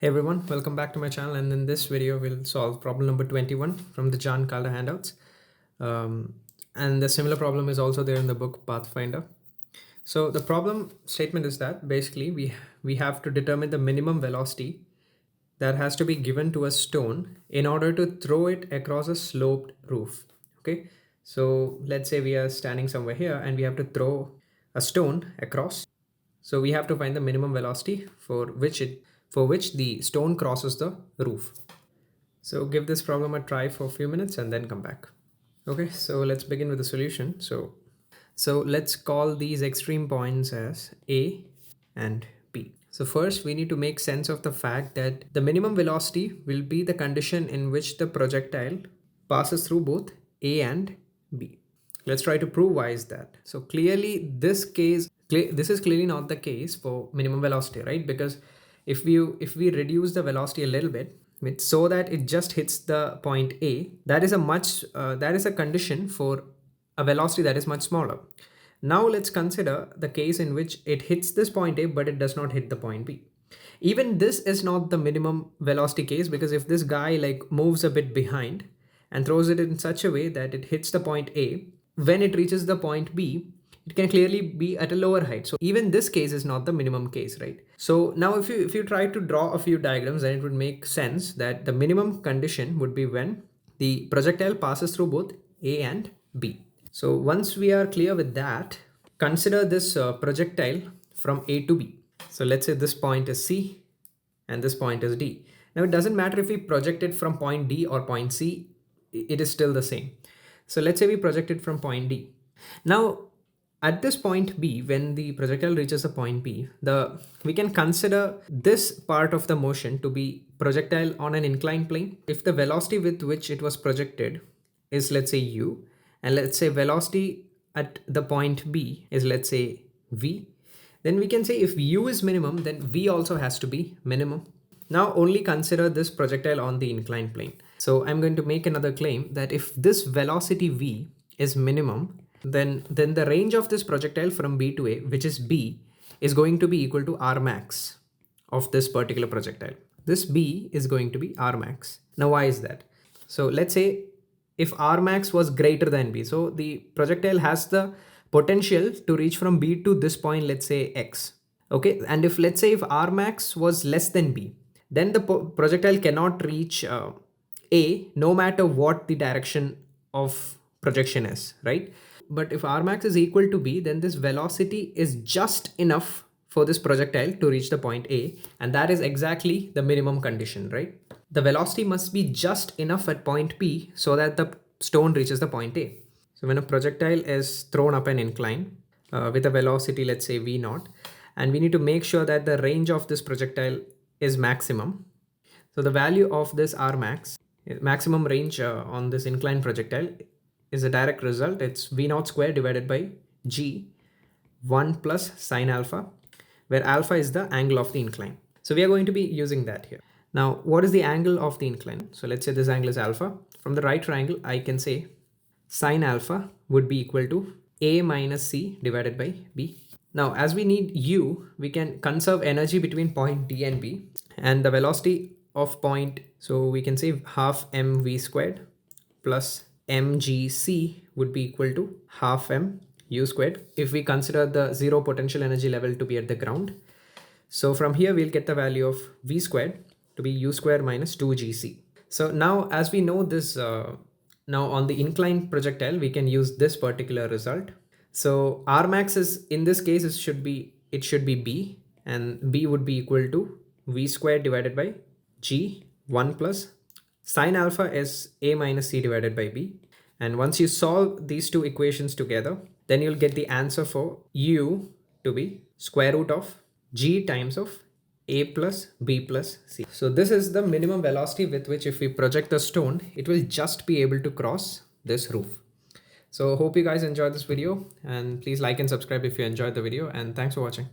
Hey everyone, welcome back to my channel, and in this video we'll solve problem number 21 from the Kalda handouts. And the similar problem is also there in the book Pathfinder. So the problem statement is that basically we have to determine the minimum velocity that has to be given to a stone in order to throw it across a sloped roof. Okay, so let's say we are standing somewhere here and we have to throw a stone across. So we have to find the minimum velocity for which the stone crosses the roof. So give this problem a try for a few minutes and then come back. Okay, so let's begin with the solution. So let's call these extreme points as A and B. So first we need to make sense of the fact that the minimum velocity will be the condition in which the projectile passes through both A and B. Let's try to prove why is that. So clearly this is clearly not the case for minimum velocity, right? Because if we reduce the velocity a little bit so that it just hits the point A, that is a condition for a velocity that is much smaller. Now let's consider the case in which it hits this point A but it does not hit the point B. Even this is not the minimum velocity case, because if this guy like moves a bit behind and throws it in such a way that it hits the point A, when it reaches the point B, it can clearly be at a lower height. So even this case is not the minimum case, right? So now if you try to draw a few diagrams, then it would make sense that the minimum condition would be when the projectile passes through both A and B. So once we are clear with that, consider this projectile from A to B. So let's say this point is C and this point is D. Now it doesn't matter if we project it from point D or point C, it is still the same. So let's say we project it from point D. Now at this point B, when the projectile reaches the point B, we can consider this part of the motion to be projectile on an inclined plane. If the velocity with which it was projected is, let's say, u, and let's say velocity at the point B is, let's say, v, then we can say if u is minimum, then v also has to be minimum. Now only consider this projectile on the inclined plane. So I'm going to make another claim that if this velocity v is minimum, then the range of this projectile from B to A, which is B, is going to be equal to R max of this particular projectile. This B is going to be R max. Now why is that? So let's say if R max was greater than B, so the projectile has the potential to reach from B to this point, let's say X. Okay, and if let's say if R max was less than B, then the projectile cannot reach A no matter what the direction of projection is, right? But if R max is equal to B, then this velocity is just enough for this projectile to reach the point A, and that is exactly the minimum condition, right? The velocity must be just enough at point P so that the stone reaches the point A. So when a projectile is thrown up an incline with a velocity, let's say V naught, and we need to make sure that the range of this projectile is maximum. So the value of this R max, maximum range on this inclined projectile, is a direct result. It's V naught square divided by G 1 plus sine alpha, where alpha is the angle of the incline. So we are going to be using that here. Now, what is the angle of the incline? So let's say this angle is alpha. From the right triangle, I can say sine alpha would be equal to A minus C divided by B. Now, as we need U, we can conserve energy between point D and B, and the velocity of point, so we can say half mv squared plus mgc would be equal to half m u squared if we consider the zero potential energy level to be at the ground. So from here we'll get the value of v squared to be u squared minus 2gc. So now as we know this, now on the inclined projectile we can use this particular result. So R max is, in this case, it should be B, and B would be equal to v squared divided by g 1 plus sine alpha is A minus C divided by B. And once you solve these two equations together, then you'll get the answer for U to be square root of G times of A plus B plus C. So this is the minimum velocity with which if we project the stone, it will just be able to cross this roof. So hope you guys enjoyed this video, and please like and subscribe if you enjoyed the video, and thanks for watching.